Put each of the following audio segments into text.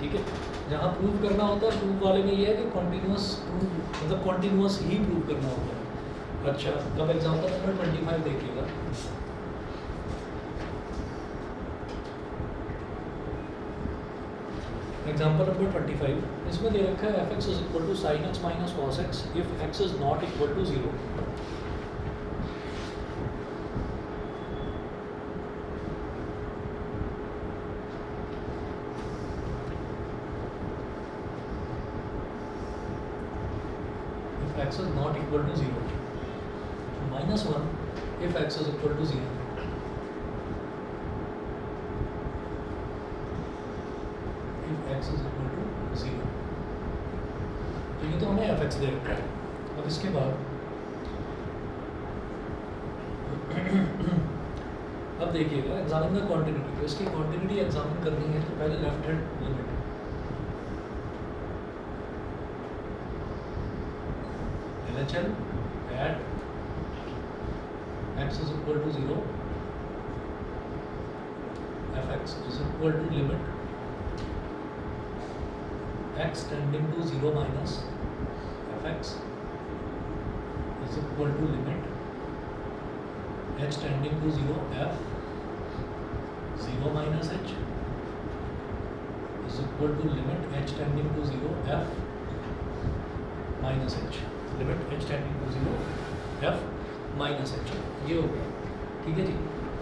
ठीक है। जहाँ प्रूव करना होता है प्रूव वाले में ये है कि कॉन्टीन्यूअस प्रूव मतलब कॉन्टीन्यूअस ही प्रूव करना होता है। अच्छा, अब एग्जांपल नंबर 25 देखिएगा। एग्जांपल नंबर 25, इसमें दे रखा है f(x) is equal to sin x minus cos x if x is not equal to 0। x is not equal to 0, minus 1 if x is equal to 0, if x is equal to 0। तो ये तो हमें fx दे रखा है। अब इसके बाद अब देखिएगा एग्जामिन द कॉन्टिन्यूटी। तो इसकी कॉन्टिन्यूटी एग्जामिन करनी है तो पहले left hand limit LHL at x is equal to 0, fx is equal to limit x tending to 0 minus fx is equal to limit h tending to 0 f 0 minus h is equal to limit h tending to 0 f minus h, limit h tending to 0 f minus h, ये हो गया। ठीक है जी।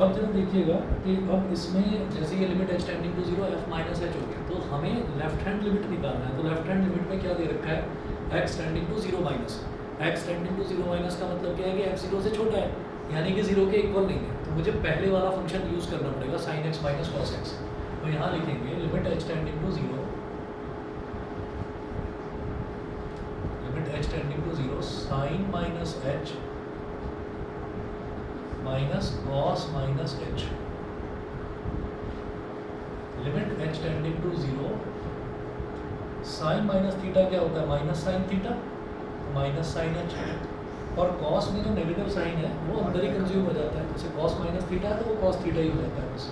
अब जब देखिएगा कि अब इसमें जैसे ये limit h tending to 0 f minus h हो गया तो हमें लेफ्ट हैंड लिमिट निकालना है। तो लेफ्ट हैंड लिमिट में क्या दे रखा है x tending to 0 minus. x tending to 0 minus का मतलब क्या है कि f 0 से छोटा है, यानी कि 0 के इक्वल नहीं है। तो मुझे पहले वाला फंक्शन यूज़ करना पड़ेगा sin x minus cos x। तो यहाँ लिखेंगे limit h tending to 0, h tending to 0 sin minus h minus cos minus h, limit h tending to 0 sin minus theta क्या होता है minus sine theta minus sine h, और cos में जो negative sign है वो अंदर ही कंज्यूम हो जाता है। जैसे cos माइनस थीटा है तो वो cos थीटा ही हो जाता है बस।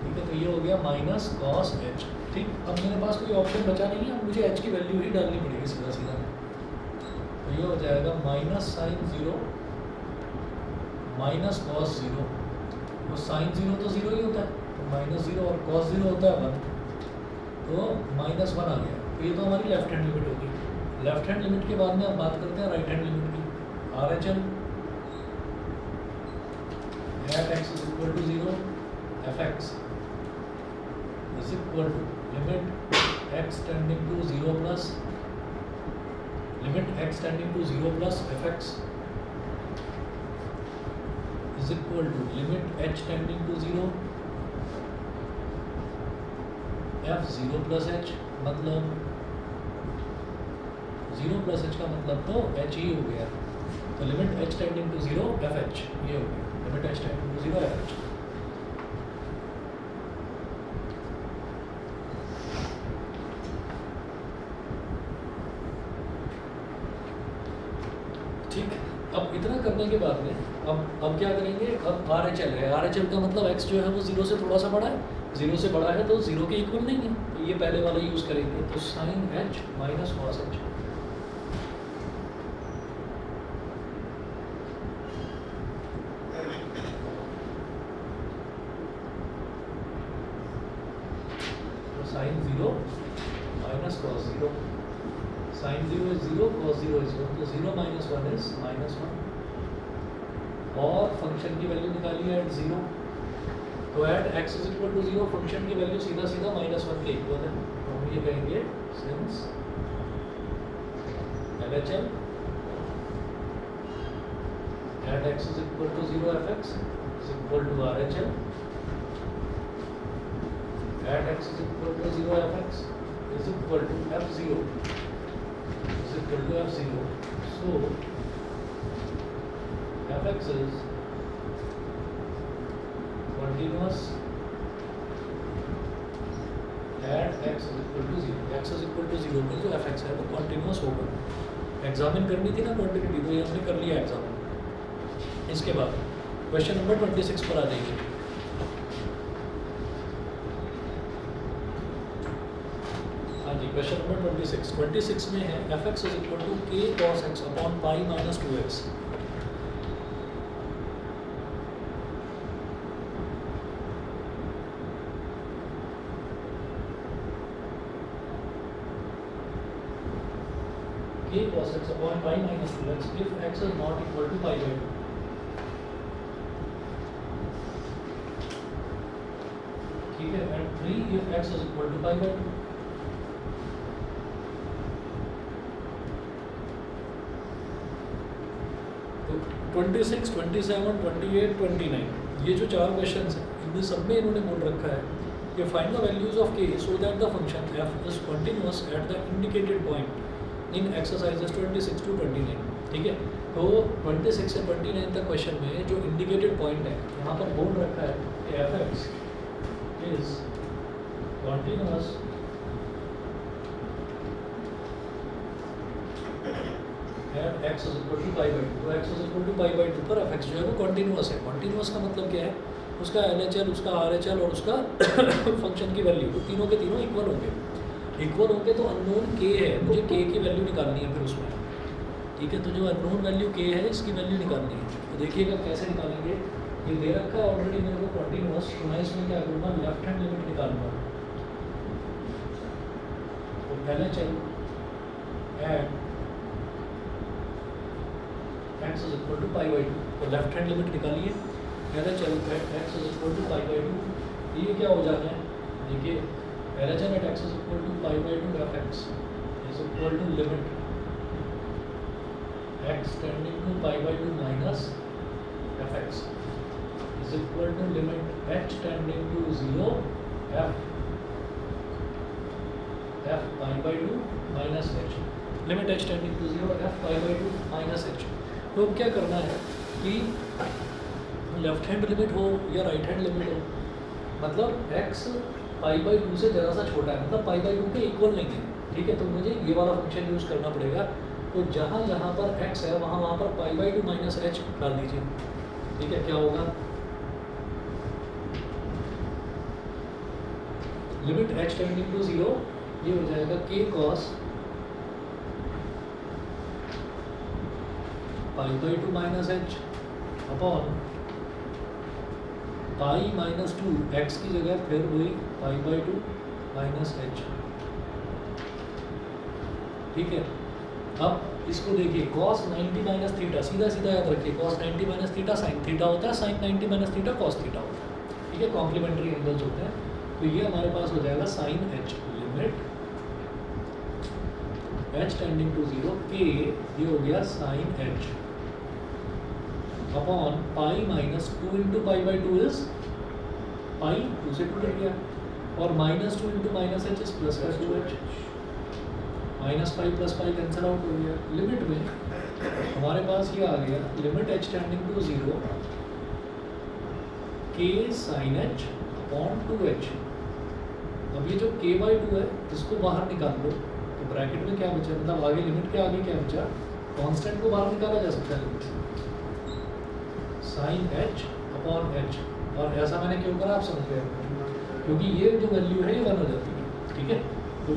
ठीक है, तो ये हो गया माइनस cos h। ठीक, अब मेरे पास कोई ऑप्शन बचा नहीं है, अब मुझे h की वैल्यू ही डालनी पड़ेगी सीधा सीधा। तो ये हो जाएगा माइनस साइन 0 माइनस कॉस 0। तो साइन 0 तो 0 ही होता है, तो माइनस 0 और कॉस 0 होता है 1, तो माइनस 1 आ गया। तो ये तो हमारी लेफ्ट हैंड लिमिट होगी। लेफ्ट हैंड लिमिट के बाद में अब बात करते हैं राइट हैंड लिमिट की। RHL at x is equal to 0 fx is equal to limit x tending to 0 plus limit x tending to 0 plus fx is equal to limit h tending to 0 f 0 plus h, मतलब 0 plus h का मतलब तो h ही हो गया। तो limit h tending to 0 fh ये हो गया, limit h tending to 0 fh। ठीक, अब इतना करने के बाद में अब क्या करेंगे, अब RHL है। RHL का मतलब x जो है वो 0 से थोड़ा सा बड़ा है, 0 से बड़ा है तो 0 के इक्वल नहीं है, तो ये पहले वाला यूज़ करेंगे। तो sine h minus cos h, तो sine 0 minus cos 0, sine 0 is 0 cos 0 is 1, तो 0 माइनस 1 इज माइनस 1। और फंक्शन की वैल्यू निकालिए एट 0, तो at x is equal to 0 function की वैल्यू सीधा सीधा माइनस 1 के इक्वल है। तो हम ये कहेंगे since LHL at x is equal to 0 fx is equal to RHL at x is equal to 0 fx is equal to f0 is equal to f0. So fx is continuous at x is equal to 0. x is equal to 0 में जो fx है वो continuous होगा। Examine करनी थी ना quantity, तो ये हमने कर लिया एग्जामिन। इसके बाद क्वेश्चन नंबर 26 पर आ जाइए। हाँ जी, क्वेश्चन नंबर 26 में है F x is equal to K cos X upon pi minus 2x। k cos x upon pi minus 2x if x is not equal to pi by 2। ठीक है, and 3 if x is equal to pi by 2। तो 26, 27, 28, 29 ये जो चार question हैं इनमें सब में इन्होंने बोल रखा है कि find the values of k so that the function f is continuous at the indicated point in exercises 26 to 29। ठीक है, तो 26 से 29 तक क्वेश्चन में जो इंडिकेटेड पॉइंट है यहाँ पर बोल रखा है कि f x is continuous at x is equal to pi by 2। तो x is equal to pi by 2 पर एफ एक्स जो है वो कंटिन्यूअस है। कंटिन्यूअस का मतलब क्या है, उसका एल एच एल, उसका आर एच एल और उसका फंक्शन की वैल्यू तो तीनों के तीनों इक्वल होंगे। इक्वल होंगे तो अननोन के है, मुझे के की वैल्यू निकालनी है फिर उसमें। ठीक है, तो जो अननोन वैल्यू के है इसकी वैल्यू निकालनी है। तो देखिएगा कैसे निकालेंगे, ये दे रखा है ऑलरेडी मेरे को कंटिन्यूअस, तो मैं इसमें क्या करूँगा, लेफ्ट हैंड लिमिट निकालूंगा। तो पहले चल at x is equal to pi by 2, तो लेफ्ट हैंड लिमिट निकालिए। पहले चल at x is equal to pi by 2, ये क्या हो जाता है, देखिए पहले चल at x is equal to pi by 2 f x is equal to limit x tending to pi by 2 minus f x is equal to limit h tending to 0 f pi by 2 minus h, limit h tending to 0 f pi by 2 minus h। तो अब क्या करना है कि left hand limit हो या right hand limit हो, मतलब x पाई बाई 2 से ज़रा सा छोटा है, मतलब पाई बाई 2 के इक्वल नहीं है। ठीक है, तो मुझे ये वाला फंक्शन यूज़ करना पड़ेगा। तो जहाँ जहाँ पर x है वहाँ पर पाई बाई 2 माइनस h डाल दीजिए। ठीक है, क्या होगा, लिमिट h टेंडिंग टू 0, ये हो जाएगा k cos pi by 2 minus h upon pi minus 2, x की जगह फिर हुई पाई बाई 2 माइनस h। ठीक है, अब इसको देखिए cos 90 माइनस थीटा, सीधा सीधा याद रखिए cos 90 minus theta sine theta होता है, sine 90 minus theta cos theta होता है। ठीक है, कॉम्प्लीमेंट्री एंगल्स होते हैं। तो ये हमारे पास हो जाएगा sine h limit h tending to 0 k, ये हो गया sine h upon pi minus 2 into pi by 2 is pi, 2 से 2 कट गया, और minus 2 into minus h is plus का 2h, minus pi plus pi cancel out हो गया। Limit में हमारे पास ये आ गया limit h tending to 0 k sine h upon 2h। अब ये जो k बाई 2 है इसको बाहर निकाल लो, तो ब्रैकेट में क्या बचा, मतलब आगे लिमिट के आगे क्या बचा, कांस्टेंट को बाहर निकाला जा सकता है लिमिट से, साइन h अपॉन h। और ऐसा मैंने क्यों करा आप समझ गए, क्योंकि ये जो वैल्यू है ये 1 हो जाती है। ठीक है, तो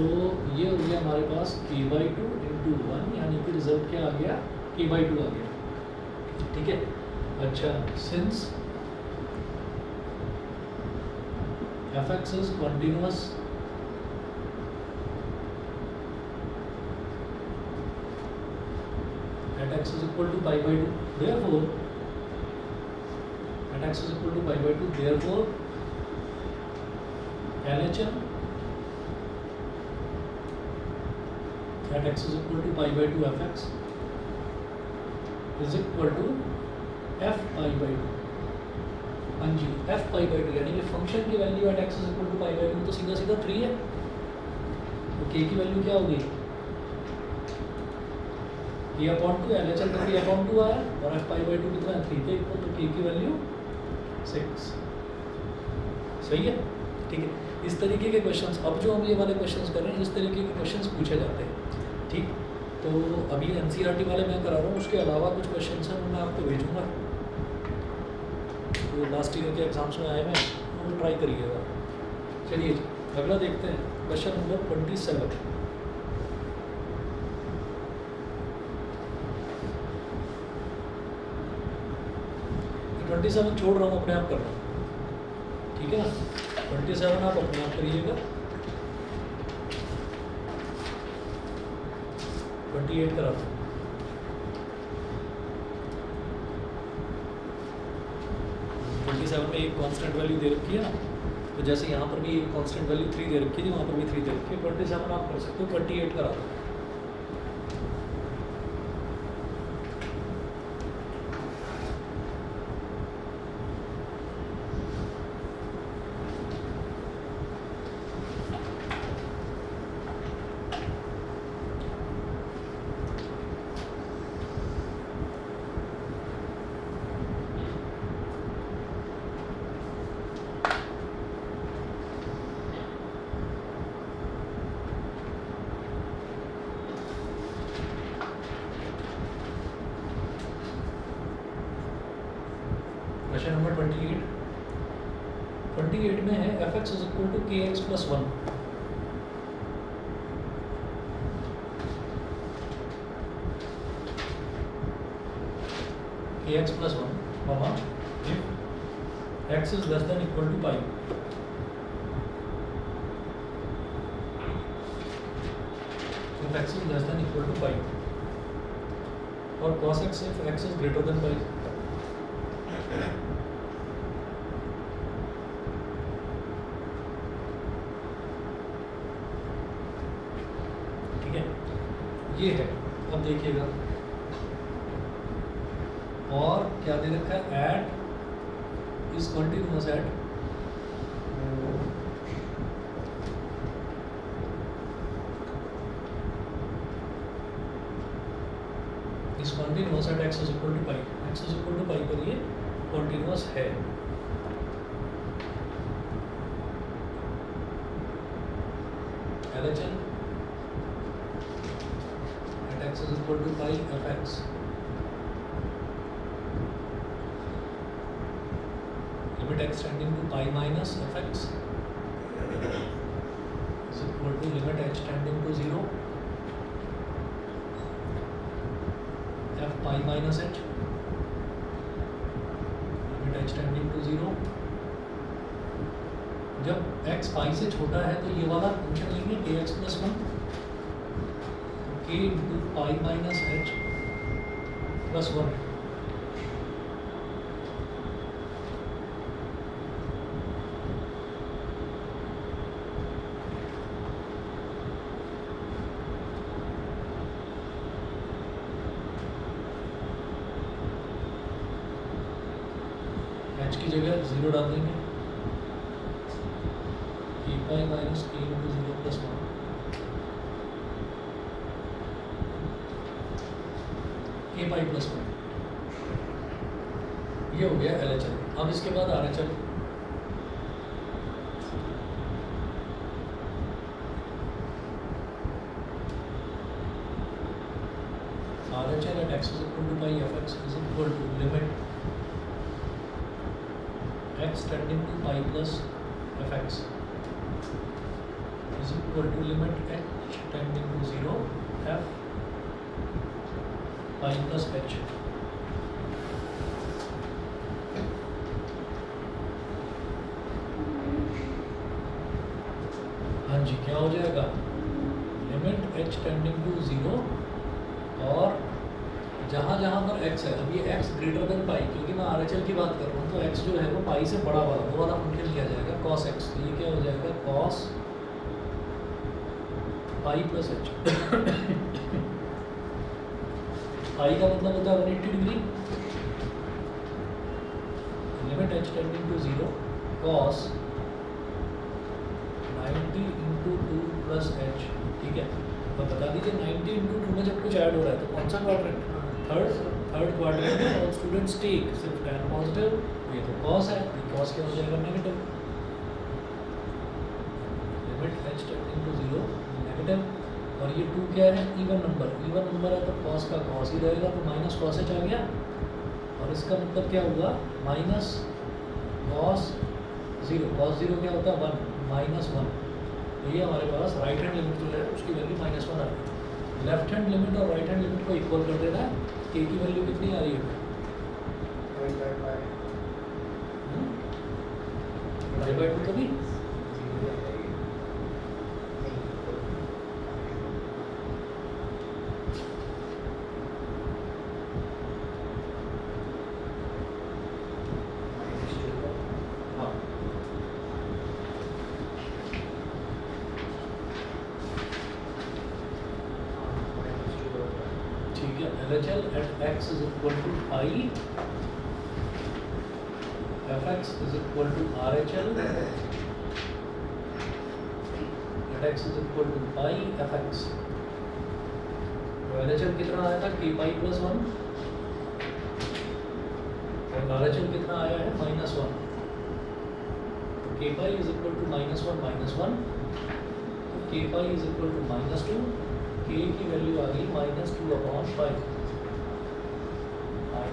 ये हो गया हमारे पास k बाई 2 इंटू 1, यानी कि रिजल्ट क्या आ गया, k बाई 2 आ गया। ठीक है, अच्छा, since f x is continuous at x is equal to pi by 2, therefore at x is equal to pi by 2, therefore LHM at x is equal to pi by 2 fx is equal to f pi by 2। हाँ जी, f pi by 2 यानी कि function की value at x is equal to pi by 2 तो सीधा सीधा 3 है, तो k की वैल्यू क्या होगी, k अपॉन 2, LHM का k अपॉन 2 आया, और f pi by 2 कितना है, 3 के इक्वल, तो k की वैल्यू 6। सही है, ठीक है। इस तरीके के क्वेश्चंस, अब जो हम ये वाले क्वेश्चंस कर रहे हैं, इस तरीके के क्वेश्चंस पूछे जाते हैं। ठीक, तो अभी एनसीईआरटी वाले मैं करा रहा हूँ, उसके अलावा कुछ क्वेश्चंस हैं मैं आपको भेजूँगा, तो लास्ट ईयर के एग्जाम्स में आए हैं, वो ट्राई करिएगा। चलिए अगला देखते हैं। Question number 27। तो 27 छोड़ रहा हूँ, अपने आप कर रहा हूँ, ठीक है ना। 27 आप अपने आप करिएगा। 28 करा दो। में एक कांस्टेंट वैल्यू दे रखी है ना, तो जैसे यहाँ पर भी एक कांस्टेंट वैल्यू 3 दे रखी थी, वहाँ पर भी 3 दे रखी है। 27 आप कर सकते हो, 28 करा दो। क्वेश्चन नंबर 28 में है f(x) is equal to kx plus 1। kx plus 1 comma if x is less than equal to pi। if x is less than equal to pi और cos x if x is greater than pi। ये है, अब देखिएगा और क्या दे रखा है, at is continuous at is continuous at x is equal to pi. X is equal to pi पर ये कंटिन्यूअस है। LHL x is equal to pi fx limit x tending to pi minus fx is equal to limit h tending to 0 f pi minus h limit h tending to 0। जब x pi से छोटा है तो ये वाला function लेंगे kx plus 1 k into pi minus h plus 1। h की जगह 0 डाल देंगे, k pi minus k into 0 plus 1। k pi plus 1 ये हो गया LHL। अब इसके बाद RHL। RHL at x is equal to pi fx is equal to limit x tending to pi plus fx is equal to limit h tending to 0 f pi plus h। हाँ जी, क्या हो जाएगा, limit h tending to 0 और जहाँ जहाँ पर x है, अब ये x ग्रेटर देन पाई, क्योंकि मैं RHL की बात कर रहा हूँ, तो x जो है वो पाई से बड़ा वाला वो वाला फंक्शन लिया जाएगा cos x। तो ये क्या हो जाएगा, cos pi plus h। Pi का मतलब होता है 180 degree. Limit h tending to 0 cos 90 into 2 plus h। ठीक है, अब बता दीजिए 90 into 2 में जब कुछ ऐड हो रहा है तो कौन सा क्वाड्रेंट, थर्ड क्वाड्रेंट में ऑल स्टूडेंट्स टेक सिर्फ tan पॉजिटिव, ये तो cos है, cos क्या हो जाएगा, negative. Limit h tending to 0 negative और ये 2 क्या है, इवन नंबर है तो cos का cos ही रहेगा, तो माइनस cos h आ गया। और इसका मतलब क्या हुआ, माइनस cos 0 क्या होता है 1 माइनस 1 तो ये हमारे पास राइट हैंड लिमिट जो है उसकी वैल्यू -1 आ रही है। लेफ्ट हैंड लिमिट और राइट हैंड लिमिट को इक्वल कर देना है। के की वैल्यू कितनी आ रही है? -2 कभी LHL at x is equal to I, fx is equal to RHL at x is equal to pi fx। तो LHL कितना आया था? k pi plus 1 और RHL कितना आया है? -1। तो k pi is equal to -1 तो k pi is equal to -2। k की वैल्यू आ गई -2/5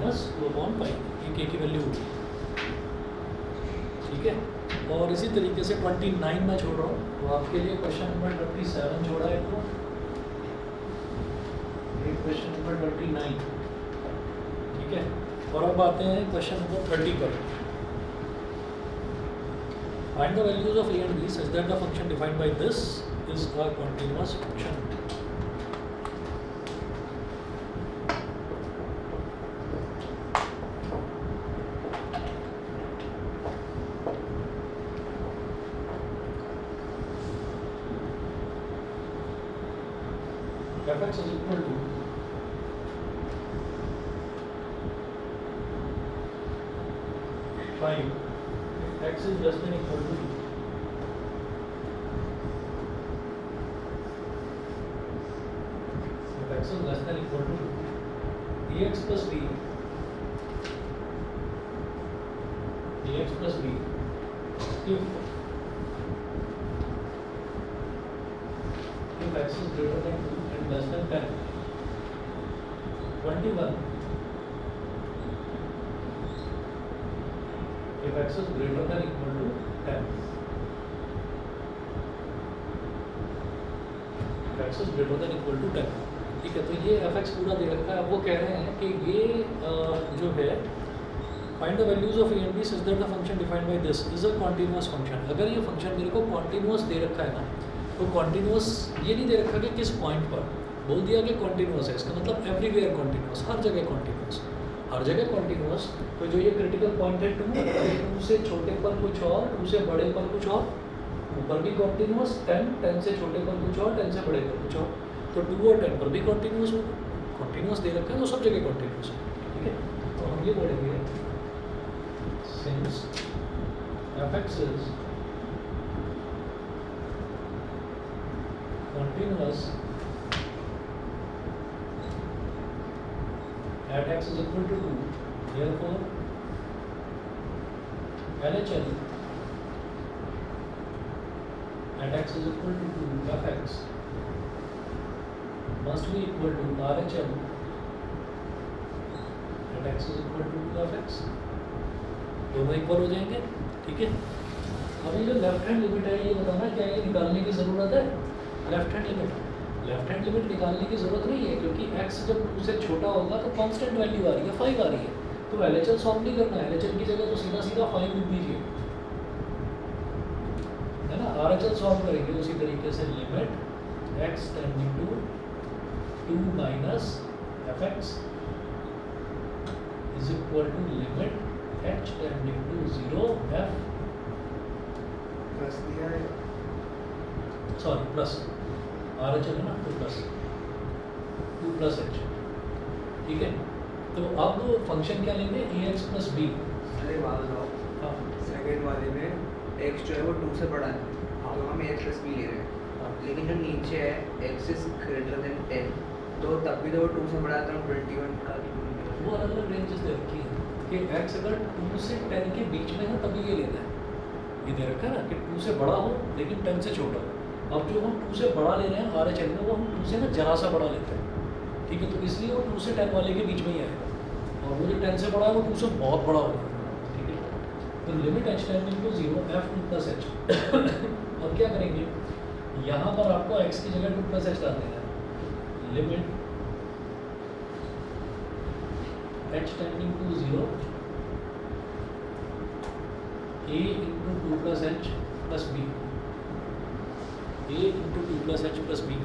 -2/5 ये k की वैल्यू होगी। ठीक है, और इसी तरीके से 29 में छोड़ रहा हूँ, तो आपके लिए क्वेश्चन नंबर 27 छोड़ा है तो एक क्वेश्चन नंबर 29। ठीक है, और अब आते हैं क्वेश्चन नंबर 30 पर। Find the values of a and b such that the function defined by this is a continuous function। fx is equal to five if x is less than equal to if x is less than equal to ax plus b if x is greater than 2 and less than 10 21 if x is greater than equal to 10 if x is greater than equal to 10। ठीक है, तो ये fx पूरा दे रखा है। अब वो कह रहे हैं कि ये जो है find the values of a and b such that the function defined by this is a continuous function। अगर ये फंक्शन मेरे को कॉन्टिन्यूस दे रखा है ना, तो कॉन्टिन्यूस ये नहीं दे रखा कि किस पॉइंट पर, बोल दिया कि कॉन्टिन्यूस है, इसका मतलब एवरीवेयर कॉन्टिन्यूस, हर जगह कॉन्टिन्यूस, हर जगह कॉन्टिन्यूस। तो जो ये क्रिटिकल पॉइंट है 2 से छोटे पर कुछ और, 2 से बड़े पर कुछ और, ऊपर भी कॉन्टिन्यूस, 10 से छोटे पर कुछ और, 10 से बड़े पर कुछ और, तो 2 और 10 पर भी कॉन्टिन्यूस होगा। कॉन्टिन्यूस दे रखा है तो सब जगह कॉन्टिन्यूस है। ठीक है, तो हम ये बोलेंगे since fx is continuous at x is equal to 2, therefore LHL at x is equal to 2 fx must be equal to RHL at x is equal to 2 fx। दोनों इक्वल हो जाएंगे। ठीक है, अभी जो लेफ्ट हैंड लिमिट है ये बताना क्या ये निकालने की ज़रूरत है? लेफ्ट हैंड लिमिट निकालने की ज़रूरत नहीं है, क्योंकि x जब 2 से छोटा होगा तो कांस्टेंट वैल्यू आ रही है, 5 आ रही है, तो LHL सॉल्व नहीं करना है। LHL की जगह तो सीधा 5 लिख दीजिए, है ना। RHL सॉल्व करेंगे उसी तरीके से, limit x tending to 2 minus fx is equal to limit h tending to 0 f plus दिया है, सॉरी प्लस RHL है ना, तो टू प्लस h। ठीक है, तो अब फंक्शन क्या लेंगे? ax plus b। अरे बात बताओ, हाँ सेकेंड वाले में x जो है वो 2 से बड़ा है, तो हम ax प्लस b ले रहे हैं। लेकिन जो नीचे है x इज ग्रेटर देन 10, तो तब भी तो वो 2 से बड़ा है, तो हम 21 का वो अलग अलग रेंजेस दे रखी है कि x अगर 2 से 10 के बीच में है तभी ये लेना है। ये दे रखा है ना कि 2 से बड़ा हो लेकिन 10 से छोटा हो। अब जो हम 2 से बड़ा ले रहे हैं RHL में, वो हम 2 से ना जरा सा बड़ा लेते हैं। ठीक है, तो इसलिए वो 2 से 10 वाले के बीच में ही आएगा, और वो जो 10 से बड़ा है वो 2 से बहुत बड़ा होगा। ठीक है, तो limit h tending to 0 f 2 plus h। और क्या करेंगे? यहाँ पर आपको x की जगह 2 प्लस एच डाल देना है। Limit h tending to 0 a into 2 plus h plus b, a into 2 plus h plus b.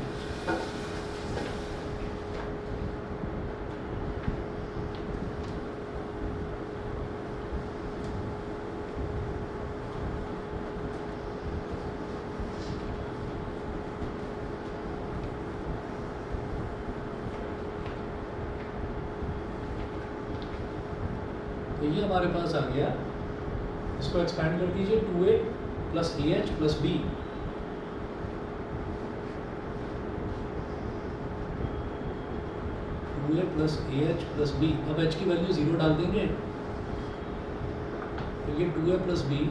तो ये हमारे पास आ गया, इसको एक्सपेंड कर दीजिए 2a plus a h plus b, plus a h plus b. अब h की वैल्यू 0 डाल देंगे तो ये 2a plus b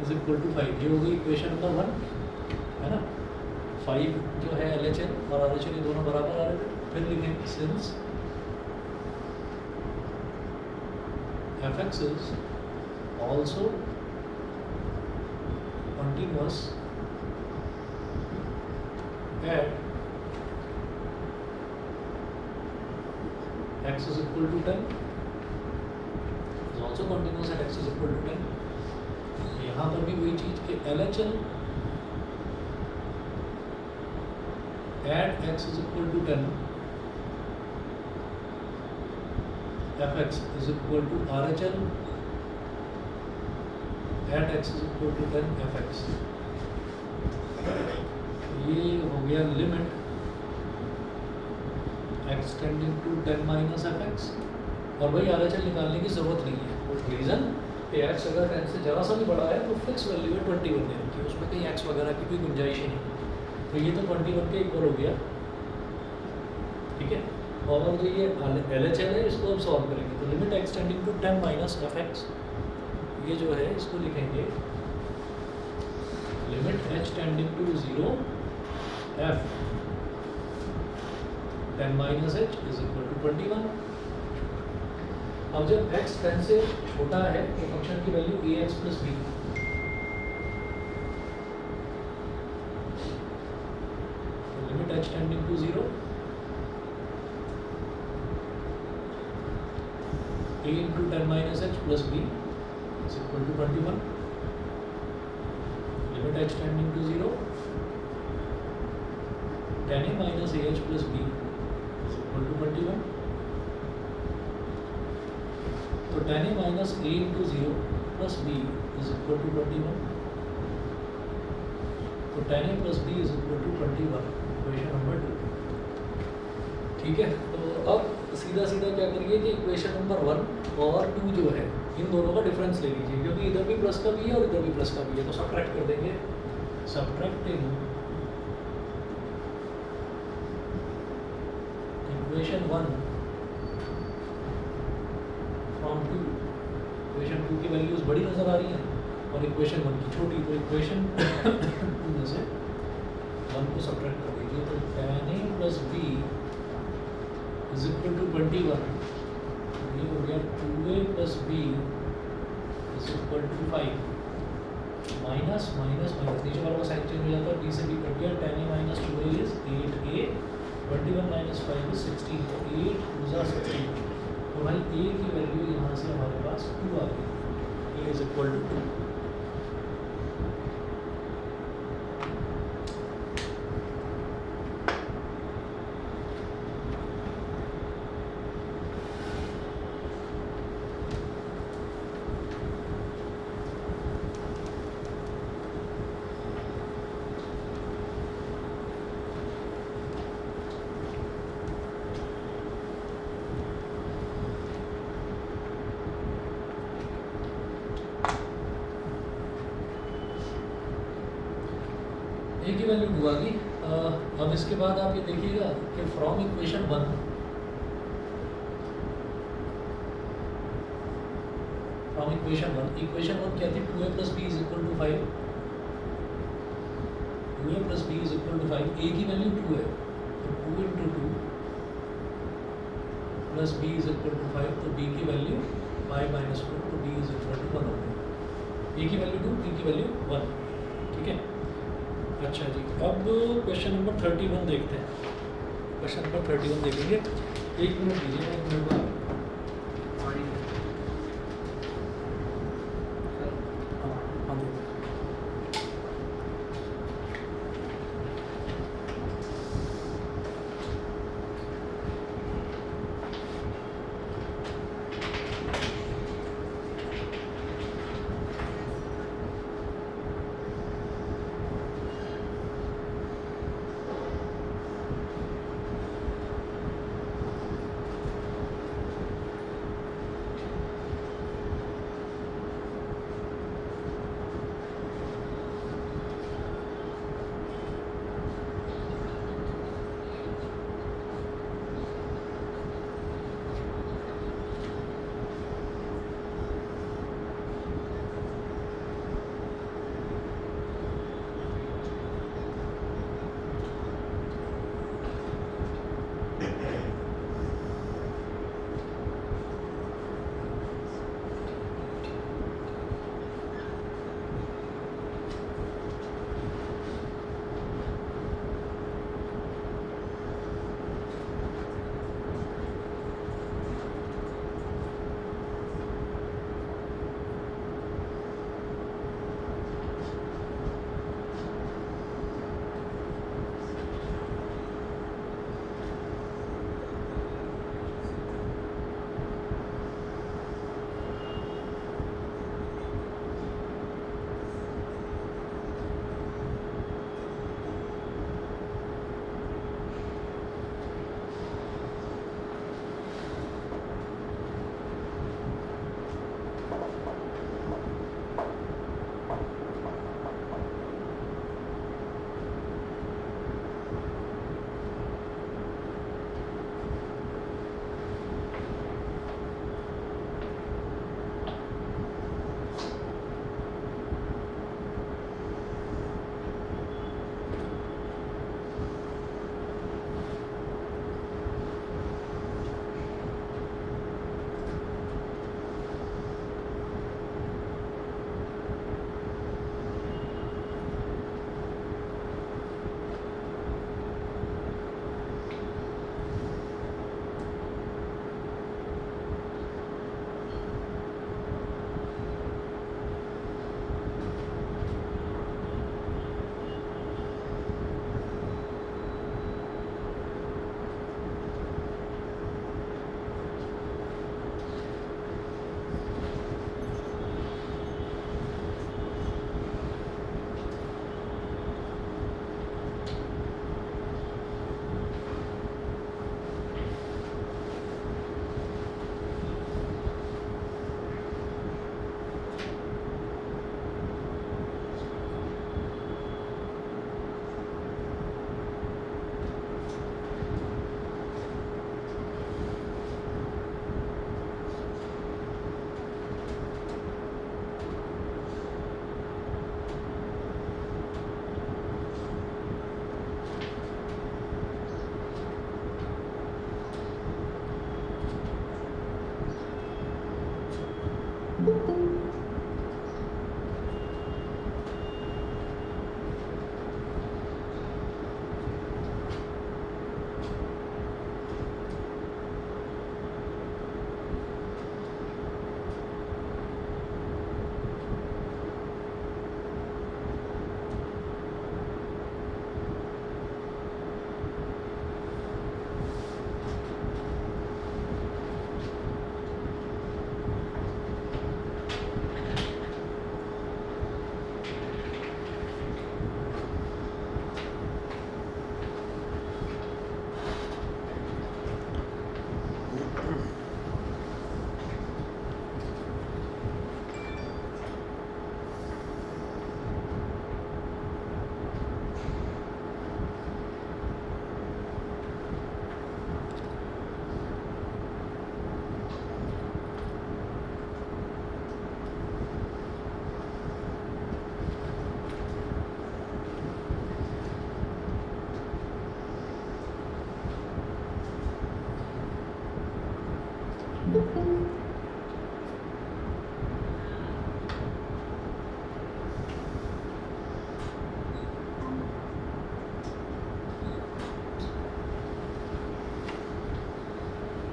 is equal to 5। ये हो गई इक्वेशन नंबर 1, है ना। 5 जो है LHN और RHN ये दोनों बराबर आ रहे थे। फिर लिखेंगे since fx is also continuous at x is equal to 10 is also continuous at x is equal to 10। यहाँ पर भी वही चीज कि LHL at x is equal to 10 fx is equal to RHL at x is equal to 10 fx। ये हो गया limit x tending to 10 minus fx। और भाई RHL निकालने की जरूरत नहीं है। रीजन x अगर 10 से ज़रा सा भी बड़ा है तो फिक्स वैल्यू है 21 दे रखी है, उसमें कहीं x वगैरह की कोई गुंजाइश ही नहीं। तो ये तो 21 के इक्वल हो गया, ठीक है। और जो ये LHL है इसको अब सॉल्व करेंगे तो limit x tending to 10 minus fx, ये जो है इसको लिखेंगे limit h tending to 0 f 10 minus h is equal to 21। अब जब x 10 से छोटा है तो फंक्शन की value ax plus b, limit h tending to 0 a into 10 minus h plus b is equal to 21। Limit h tending to 0 10 a minus ah plus b is equal to 21। तो 10 a minus a into 0 plus b is equal to 21। तो 10 a plus b is equal to 21, equation number 2। ठीक है, तो अब सीधा सीधा क्या करिए कि इक्वेशन नंबर 1 और 2 जो है इन दोनों का डिफरेंस ले लीजिए, क्योंकि इधर भी प्लस का भी है और इधर भी प्लस का भी है। तो सब्ट्रैक्ट कर देंगे, सब्ट्रैक्टिंग इक्वेशन 1 फ्रॉम 2। इक्वेशन 2 की वैल्यूज बड़ी नजर आ रही हैं और इक्वेशन 1 की छोटी, तो इक्वेशन 2 में से 1 को सब्ट्रैक्ट कर दीजिए। तो tan a plus b is equal to 21। ये हो गया 2a plus b is equal to 5। Minus minus minus नीचे वाला का साइन चेंज हो जाता है, b से b कट गया। 10a minus 2a is 8a, 21 minus 5 is 16। तो 8 2 जा 16। तो भाई a की वैल्यू यहाँ से हमारे पास 2 आ गई, a इज इक्वल टू 2। ए की वैल्यू 2 आ गई। अब इसके बाद आप ये देखिएगा कि फ्रॉम इक्वेशन 1 इक्वेशन 1 क्या थी? 2a plus b is equal to 5। 2a plus b is equal to 5। A की वैल्यू 2 है तो 2 into 2 plus b is equal to 5। तो बी की वैल्यू 5 माइनस 2, तो बी इज इक्वल टू 1 हो गई। ए की वैल्यू 2, बी की वैल्यू 1, ठीक है। अच्छा जी, अब क्वेश्चन नंबर 31 देखते हैं। क्वेश्चन नंबर 31 देखेंगे। एक मिनट दीजिए, एक मिनट बाद। हाँ हाँ जी।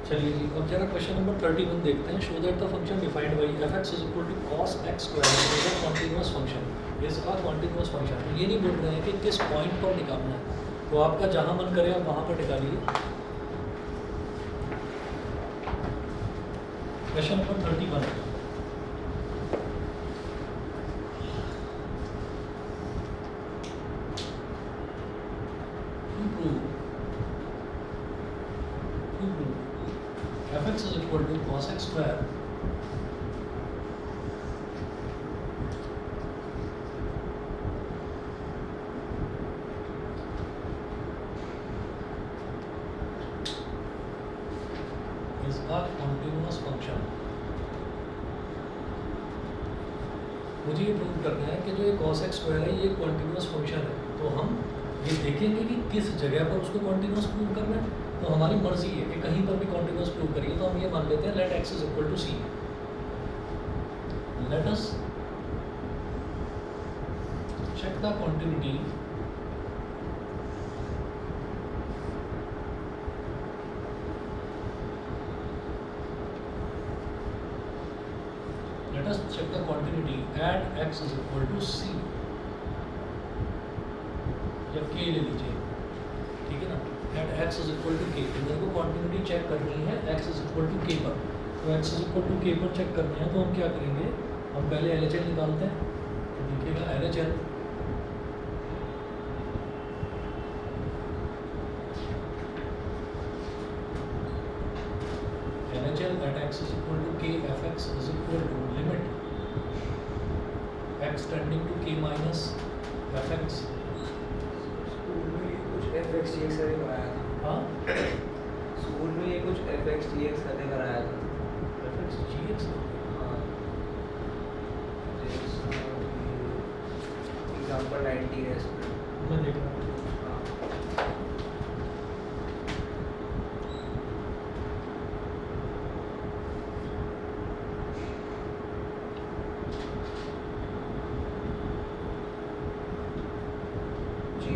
चलिए जी, अब जरा क्वेश्चन नंबर 31 देखते हैं. Show that the function defined by f x is equal to cos x square is a continuous function. Is a continuous function. ये नहीं बोल रहे हैं कि किस पॉइंट पर निकालना है, तो आपका जहाँ मन करे आप वहाँ पर निकालिए. Question number 31. Fx is equal to cos x square is a continuous function. मुझे ये प्रूव करना है कि जो ये cos x square है ये कॉन्टिन्यूस फंक्शन है. तो हम ये देखेंगे कि किस जगह पर उसको कॉन्टिन्यूस प्रूव करना है. तो हमारी मर्जी है कि कहीं पर भी कॉन्टिन्यूस प्रूव करिए. तो हम ये मान लेते हैं let x is equal to c. Let us check the continuity at x is equal to c या k ले लीजिए, ठीक है ना. at x is equal to k. तो मेरे को continuity चेक करनी है x is equal to k पर. तो x is equal to k पर चेक करना है तो हम क्या करेंगे, हम पहले LHL निकालते हैं. तो देखिएगा LHL at x is equal to k fx is equal to limit x tending to k minus fx. School में ये कुछ fx dx करके कराया था. हाँ, स्कूल में ये कुछ fx dx करके कराया था. fx gx. हाँ. एग्जाम्पल 90 है इसमें. मैं देख रहा हूँ.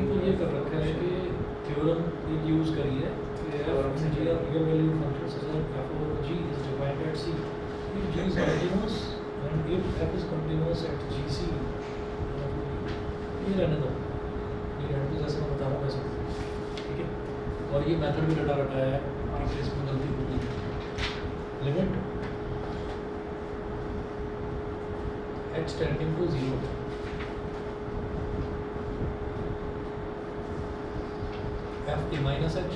तो ये कर रखा है कि थ्योरम यूज करिए कि f is a real valued function such that f over g is defined at c if g is continuous and if f is continuous at gc. ये रहने दो, जैसे मैं बता रहा हूँ वैसे, ठीक है. और ये मेथड भी रटा रटाया है कि इसमें गलती होगी. Limit h tending to 0 f t minus h.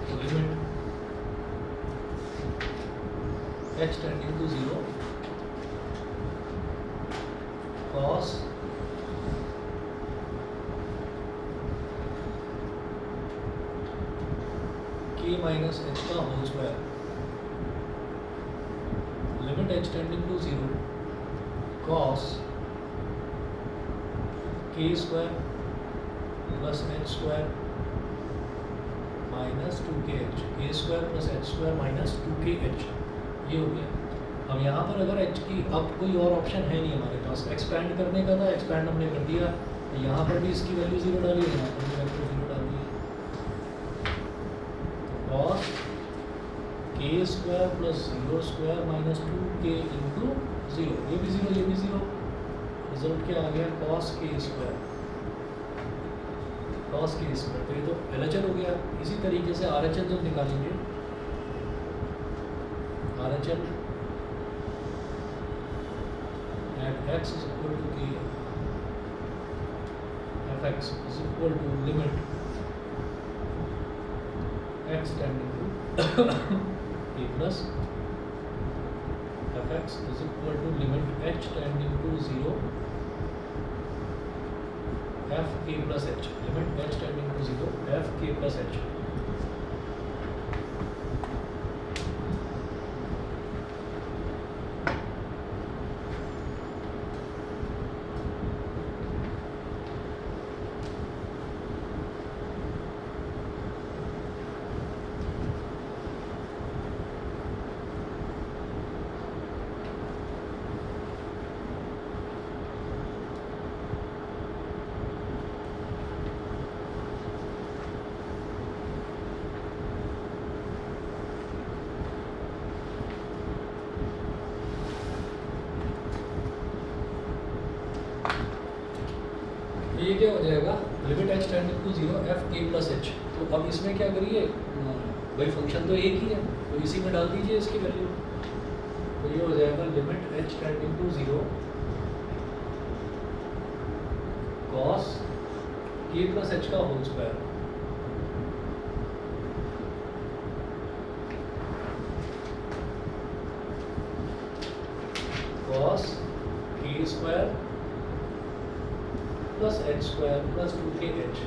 So limit h tending to 0 cos k minus h का whole square. Limit h tending to 0 cos k square plus h square minus 2kh. k square plus h square minus 2kh. ये हो गया. अब यहाँ पर अगर h की अब कोई और ऑप्शन है नहीं हमारे पास, एक्सपैंड करने का था, एक्सपैंड हमने कर दिया. तो यहाँ पर भी इसकी वैल्यू 0 डाली है, यहाँ पर भी वैल्यू 0 डाल दी है. और k square plus 0 square minus 2k into 0. ये भी 0, ये भी 0. रिजल्ट क्या आ गया, cos k square. cos k square. तो ये तो LHL हो गया. इसी तरीके से RHL जब निकालेंगे, RHL at x is equal to k fx is equal to limit x tending to k plus fx is equal to limit h tending to 0 f k plus h. limit h tending to 0 f k plus h. तो ये क्या हो जाएगा, limit h tending to 0 f k plus h. तो अब इसमें क्या करिए, भाई फंक्शन तो एक ही है तो इसी में डाल दीजिए इसकी वैल्यू। तो ये हो जाएगा limit h tending to 0 cos k plus h का whole square cos k square plus h square plus 2kh।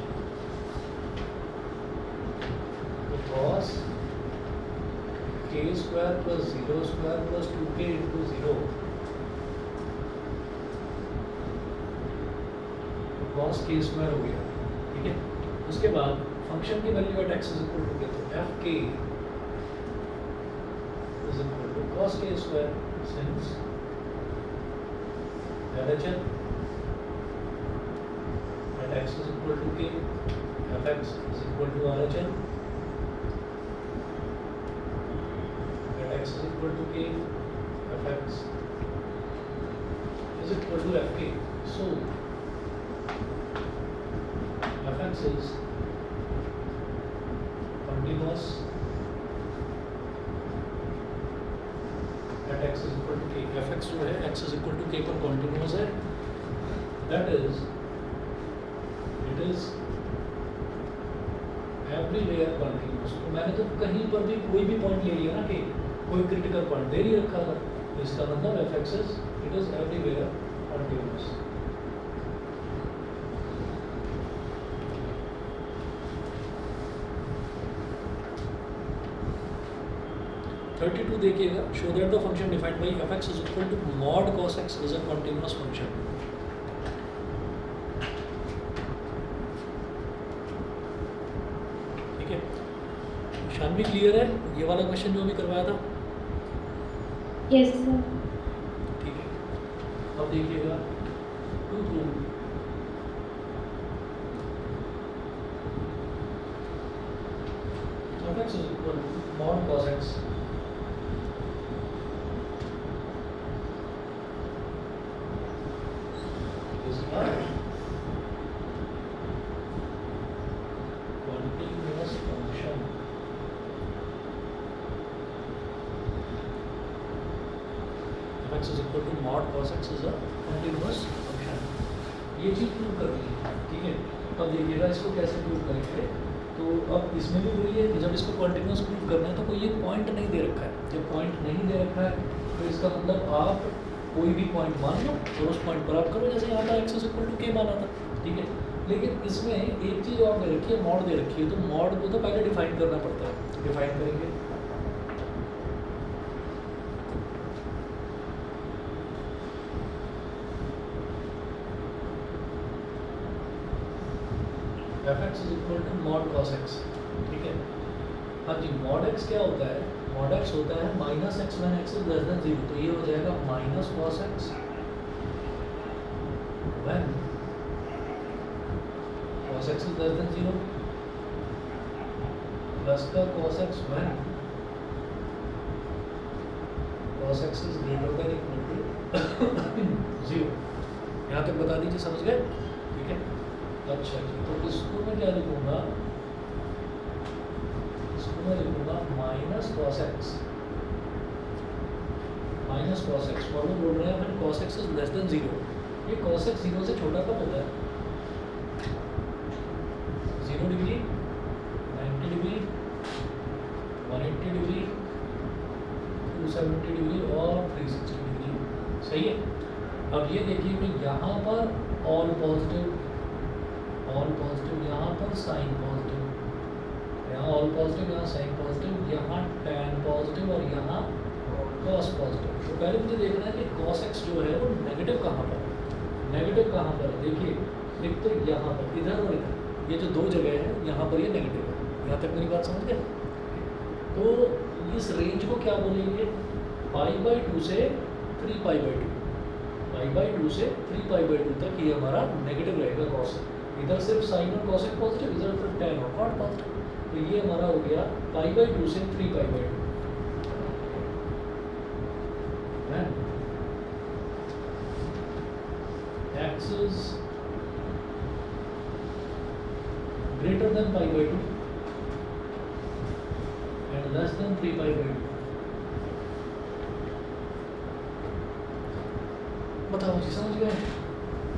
तो cos k square plus 0 square plus 2k into 0 cos k square हो गया। ठीक है, उसके बाद फंक्शन की value at x is equal to क्या, तो f k is equal to cos k square since LHS at x is equal to k, fx is equal to RHS at x is equal to k, fx is equal to fk. So fx is continuous at x is equal to k. fx जो है x is equal to k पर continuous है, that is it is everywhere continuous। तो मैंने तो कहीं पर भी कोई भी पॉइंट ले लिया ना कि कोई क्रिटिकल पॉइंट दे नहीं रखा था, तो इसका मतलब fx is it is everywhere continuous। (32) देखिएगा, show that the function defined by fx is equal to mod cos x is a continuous function. ठीक है, शानवी क्लियर है ये वाला क्वेश्चन जो अभी करवाया था? Yes sir. ठीक है, अब देखिएगा 2 prove fx is equal to mod cos x continuous function। fx is equal to mod cos x is a continuous function। ये चीज प्रूव करनी है। ठीक है, अब देखिएगा इसको कैसे प्रूव करेंगे। तो अब इसमें भी वही है कि जब इसको कंटिन्यूस प्रूव करना है तो कोई एक पॉइंट नहीं दे रखा है। जब पॉइंट नहीं दे रखा है तो इसका मतलब आप कोई भी पॉइंट मान लो और उस पॉइंट पर आप करो, जैसे यहाँ पर x is equal to k माना था। ठीक है, लेकिन इसमें एक चीज़ और दे रखी है, मॉड दे रखी है। तो मॉड को तो पहले डिफाइन करना पड़ता है, डिफाइन करेंगे। fx is equal to mod cos x। ठीक है, हाँ जी, मॉड x क्या होता है? मॉड x होता है minus x when x is less than 0। तो ये हो जाएगा minus cos x when cos x is less than 0 plus का cos x when cos x is greater than equal to 0। यहाँ तक बता दीजिए, समझ गए? ठीक है, अच्छा जी, तो इसको मैं क्या लिखूंगा? इसको मैं लिखूंगा minus cos x, minus cos x। और वो बोल रहे हैं when cos x is less than 0। ये cos x 0 से छोटा कब होता है? 0 डिग्री, 90 डिग्री, 180 डिग्री, 270 डिग्री और 360 डिग्री। सही है। अब ये देखिए कि यहाँ पर ऑल पॉजिटिव, यहाँ पर साइन पॉजिटिव, यहाँ ऑल पॉजिटिव, यहाँ साइन पॉजिटिव, यहाँ टैन पॉजिटिव और यहाँ कॉस पॉजिटिव। तो पहले मुझे देखना है कि cos x जो है वो नेगेटिव कहाँ पर है। नेगेटिव कहाँ पर है? देखिए, एक तो यहाँ पर, इधर और इधर, ये जो दो जगह है यहाँ पर ये नेगेटिव है। यहाँ तक मेरी बात समझ गए? तो इस रेंज को क्या बोलेंगे? π/2 से 3π/2, π/2 से 3π/2 तक ये हमारा नेगेटिव रहेगा cos। इधर सिर्फ साइन और cos पॉजिटिव, इधर सिर्फ tan और cot पॉजिटिव। तो ये हमारा हो गया π/2 से 3π/2। x is greater than pi by 2 and less than 3 pi by 2. बताओ जी, समझ गए?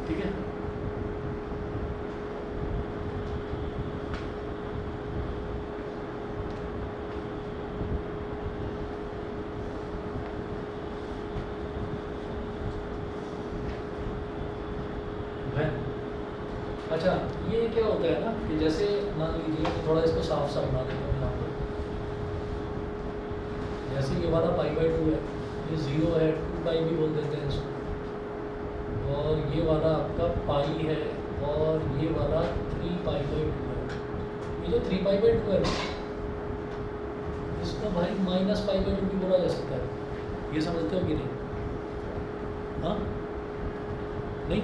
ठीक है, अच्छा ये क्या होता है ना कि जैसे मान लीजिए थोड़ा इसको साफ साफ बना देता हूँ यहाँ पर। जैसे ये वाला पाई बाई 2 है, ये 0 है, 2 पाई भी बोल देते हैं इसको, और ये वाला आपका पाई है, और ये वाला 3 पाई बाई 2 है। ये जो 3 पाई बाई 2 है ना, इसको भाई माइनस पाई बाई 2 भी बोला जा सकता है। ये समझते हो कि नहीं? हाँ नहीं,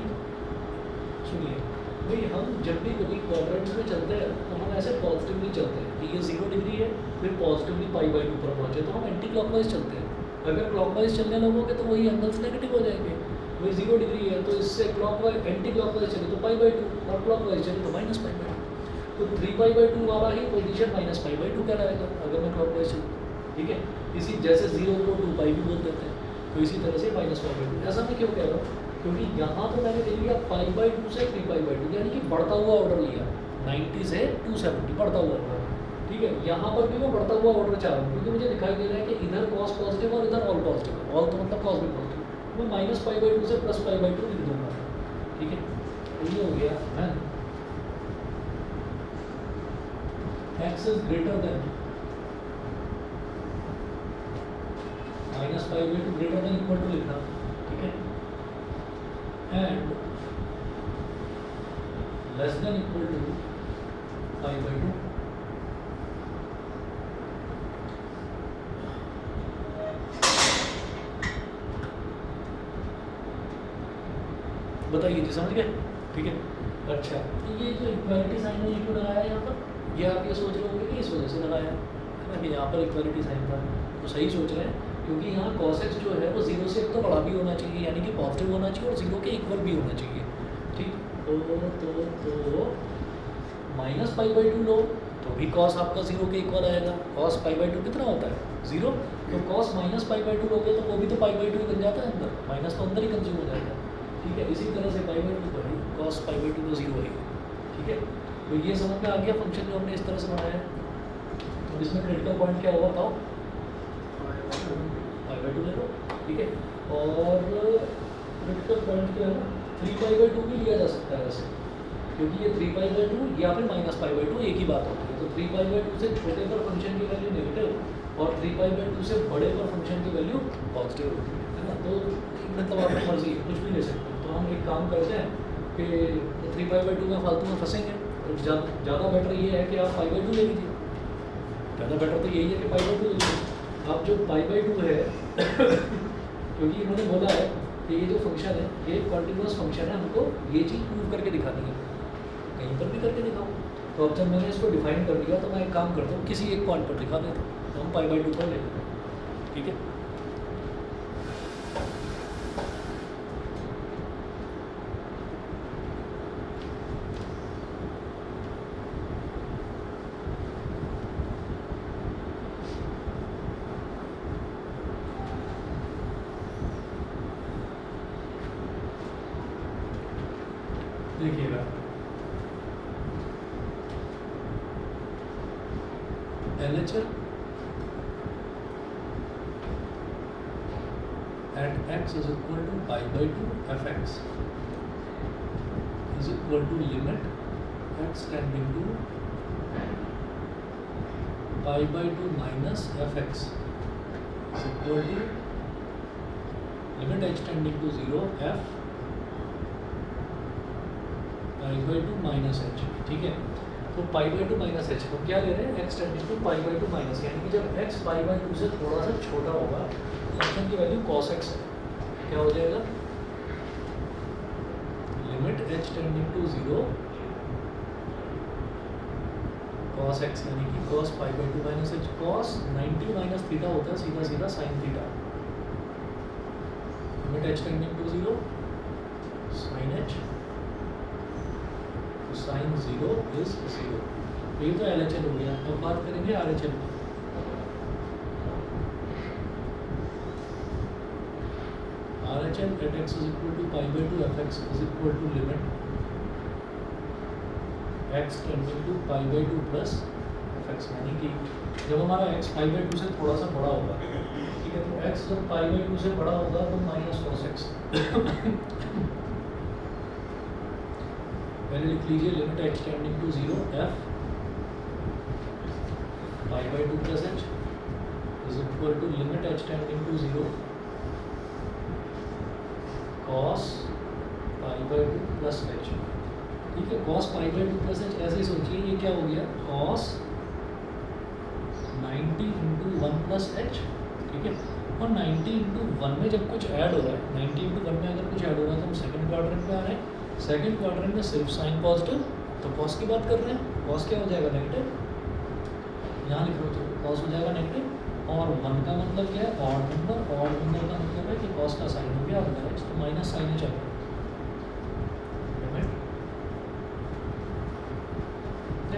सुनिए भाई, हम जब भी कभी क्वाड्रेंट्स में चलते हैं तो हम ऐसे पॉजिटिवली चलते हैं कि ये 0 डिग्री है, फिर पॉजिटिवली पाई बाई 2 पर पहुँचे, तो हम एंटी क्लॉकवाइज चलते हैं। अगर क्लॉकवाइज चलने लगोगे तो वही एंगल्स नेगेटिव हो जाएंगे। वही 0 डिग्री है तो इससे क्लॉकवाइज एंटी क्लॉकवाइज चले तो पाई बाई 2, और क्लॉकवाइज चले तो माइनस पाई बाई 2। तो 3 पाई बाई 2 वाला ही पोजीशन माइनस पाई बाई 2 कहलाएगा अगर मैं क्लॉकवाइज चलूँ। ठीक है, इसी जैसे 0 को 2 पाई भी बोल देते हैं, तो इसी तरह से माइनस पाई बाई 2। ऐसा मैं क्यों कह रहा हूँ? क्योंकि यहाँ तो मैंने ले लिया पाई बाई 2 से 3 पाई बाई 2, यानी कि बढ़ता हुआ ऑर्डर लिया, 90 से 270 बढ़ता हुआ ऑर्डर। ठीक है, यहाँ पर भी मैं बढ़ता हुआ ऑर्डर चाह रहा हूँ, क्योंकि मुझे दिखाई दे रहा है कि इधर कॉस पॉजिटिव और इधर ऑल पॉजिटिव है। ऑल तो मतलब कॉस भी पॉजिटिव, मैं माइनस पाई बाई 2 से प्लस पाई बाई 2 लिख दूंगा। ठीक है, तो ये हो गया है x is greater than minus pi by 2 greater than equal to लिखना। ठीक है, and less than equal to pi by 2। बताइए जी, समझ गए? ठीक है, अच्छा तो ये जो इक्वालिटी साइन है ये क्यों लगाया है यहाँ पर? ये आप ये सोच रहे होंगे कि इस वजह से लगाया है ना कि यहाँ पर इक्वालिटी साइन था, तो सही सोच रहे हैं, क्योंकि यहाँ cos x जो है वो 0 से एक तो बड़ा भी होना चाहिए, यानी कि पॉजिटिव होना चाहिए, और 0 के इक्वल भी होना चाहिए। ठीक, तो माइनस पाई बाई 2 लो तो भी cos आपका 0 के इक्वल आएगा। cos पाई बाई 2 कितना होता है? 0। तो cos माइनस पाई बाई 2 लोगे तो वो भी तो पाई बाई 2 ही बन जाता है अंदर, माइनस तो अंदर ही कंज्यूम हो जाएगा। ठीक है, इसी तरह से पाई बाई 2 पर cos पाई बाई 2 तो 0 है। ठीक है, तो ये समझ में आ गया फंक्शन जो हमने इस तरह से बनाया है। तो इसमें क्रिटिकल पॉइंट क्या होगा बताओ? पाई बाई 2 ले लो। ठीक है, और क्रिटिकल पॉइंट क्या है ना, 3 पाई बाई 2 भी लिया जा सकता है वैसे, क्योंकि ये 3 पाई बाई 2 या फिर माइनस पाई बाई 2 एक ही बात होती है। तो 3 पाई बाई 2 से छोटे पर फंक्शन की वैल्यू नेगेटिव, और 3 पाई बाई 2 से बड़े पर फंक्शन की वैल्यू पॉजिटिव होती है ना। तो मतलब आपकी मर्जी, कुछ भी ले सकते हो। तो हम एक काम करते हैं कि 3 पाई बाई 2 में फालतू में फंसेंगे, तो ज़्यादा बेटर ये है कि आप पाई बाई 2 ले लीजिए। ज़्यादा बेटर तो यही है कि पाई बाई 2 ले लीजिए। अब जो पाई बाई 2 है क्योंकि इन्होंने बोला है कि ये जो फंक्शन है ये कॉन्टिन्यूस फंक्शन है, हमको ये चीज़ प्रूव करके दिखानी है, कहीं पर भी करके दिखाऊँ। तो अब जब मैंने इसको डिफाइन कर दिया तो मैं एक काम करता हूँ, किसी एक पॉइंट पर दिखा देता हूँ, तो हम पाई बाई 2 पर ले लेते हैं। ठीक है, देखिएगा LHL at x is equal to pi by 2 fx is equal to limit x tending to pi by 2 minus fx is equal to limit h tending to 0 f pi by 2 minus H. ठीक है, तो पाई by 2 minus H को क्या ले रहे हैं? X tending to pi by 2 minus, यानी कि जब एक्स पाई बाई 2 से थोड़ा सा छोटा होगा फंक्शन की वैल्यू cos x है, क्या हो जाएगा? Limit h tending to 0 cos x, यानी कि cos pi by 2 minus h. cos 90 minus theta होता है सीधा सीधा sine theta. Limit h tending to 0 sine h तो साइन 0 इज 0। तो ये तो LHL हो गया। अब बात करेंगे RHL की। RHL at x is equal to pi by 2 fx is equal to limit x tending to pi by 2 plus fx, यानी कि जब हमारा x pi by 2 से थोड़ा सा बड़ा होगा, ठीक है, तो x जब pi by 2 से बड़ा होगा तो माइनस cos x। पहले लिख लीजिए limit x tending to 0 f pi by 2 plus h is equal to limit h tending to 0 cos pi by 2 plus h। ठीक है, cos pi by 2 plus h ऐसे सोचिए, ये क्या हो गया cos 90 इंटू 1 प्लस h, ठीक है। और 90 इंटू 1 में जब कुछ ऐड हो रहा है, 90 इंटू 1 में अगर कुछ ऐड हो रहा है तो हम सेकंड क्वाड्रेंट में आ रहे हैं। सेकंड क्वाड्रेंट में सिर्फ साइन पॉजिटिव, तो cos की बात कर रहे हैं, cos क्या हो जाएगा नेगेटिव, यहाँ लिख लो तो cos हो जाएगा नेगेटिव। और 1 का मतलब क्या है ऑड नंबर, ऑड नंबर का मतलब है कि cos का साइन हो गया और डायरेक्ट तो माइनस साइन h आ गया। Limit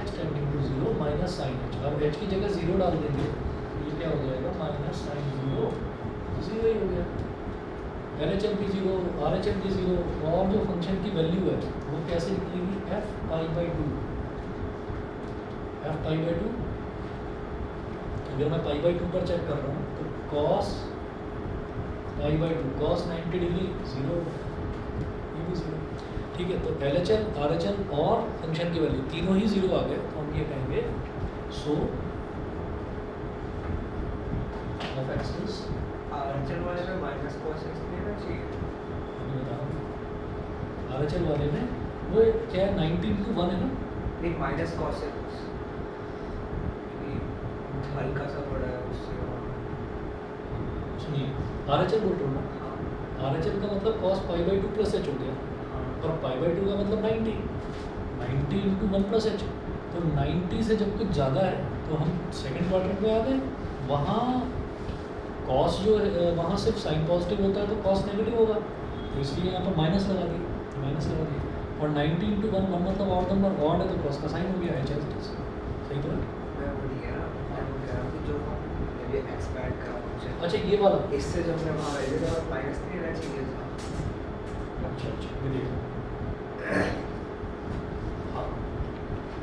h tending to 0 minus sine h, अब h की जगह 0 डाल देंगे तो ये क्या हो जाएगा माइनस साइन 0, 0 ही हो गया। LHL भी 0, RHL भी 0, और जो फंक्शन की वैल्यू है वो कैसे निकलेगी, f pi by 2, f pi by 2। अगर मैं pi by 2 पर चेक कर रहा हूँ तो cos pi by 2 cos 90 degree 0, ये भी 0, ठीक है। तो LHL RHL और फंक्शन की वैल्यू तीनों ही 0 आ गए, तो हम ये कहेंगे सो fx is, RHL वाले में माइनस cos x लेना चाहिए। अभी बताओ RHL वाले में वो क्या है 90 इंटू 1 है ना, नहीं माइनस cos x हल्का सा बड़ा है उससे। सुनिए RHL बोल रहा हूँ ना, RHL का मतलब cos pi by 2 plus h हो गया, और pi by 2 का मतलब 90 इंटू 1 प्लस h। तो 90 से जब कुछ ज़्यादा है तो हम सेकंड क्वाड्रेंट में आ गए, वहाँ cos जो है वहाँ सिर्फ साइन पॉजिटिव होता है तो cos नेगेटिव होगा, तो इसलिए यहाँ पर माइनस लगा दिए। और 90 इंटू 1 मतलब ऑड नंबर, ऑड है तो cos का साइन हो गया h, सही तो है। मैं वो नहीं है ना, मैं वो कह रहा हूँ कि जो हम ये एक्सपैंड का फंक्शन, अच्छा ये वाला, इससे जब मैं वहाँ वैल्यू था माइनस नहीं रहना चाहिए था। अच्छा ये देखो, हाँ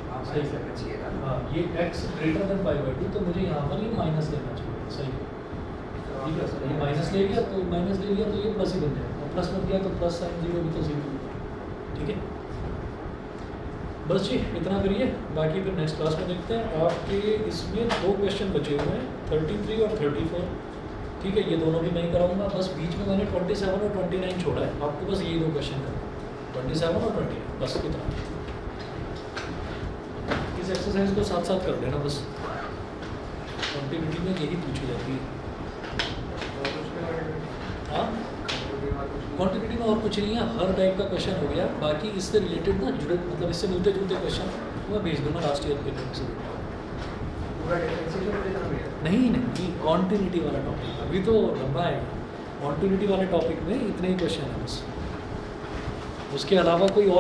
हाँ सही माइनस रहना चाहिए था। हाँ, ये x greater than pi by 2, तो मुझे यहाँ पर ये माइनस लेना चाहिए, सही है। ठीक है, ये माइनस ले लिया तो ये प्लस ही बन जाएगा, और प्लस बन गया तो प्लस साइन 0 भी तो 0, ठीक है। बस जी इतना करिए, बाकी फिर नेक्स्ट क्लास में देखते हैं। आपके इसमें 2 क्वेश्चन बचे हुए हैं 33 और 34, ठीक है, ये दोनों भी मैं ही कराऊंगा। बस बीच में मैंने 27 और 29 छोड़ा है, आपको बस यही 2 क्वेश्चन करना, 27 और 29, बस इतना। इस एक्सरसाइज को साथ साथ कर लेना, बस कंटिन्यूटी में यही पूछी जाती है। हाँ क्वांटिटी में और कुछ नहीं है, हर टाइप का क्वेश्चन हो गया। बाकी इससे रिलेटेड ना जुड़े, मतलब इससे मिलते जुलते क्वेश्चन मैं भेज दूंगा लास्ट ईयर के टाइम से। नहीं कॉन्टिन्यूटी वाला टॉपिक अभी तो लंबा है, कॉन्टिन्यूटी वाले टॉपिक में इतने ही क्वेश्चन है बस, उसके अलावा कोई और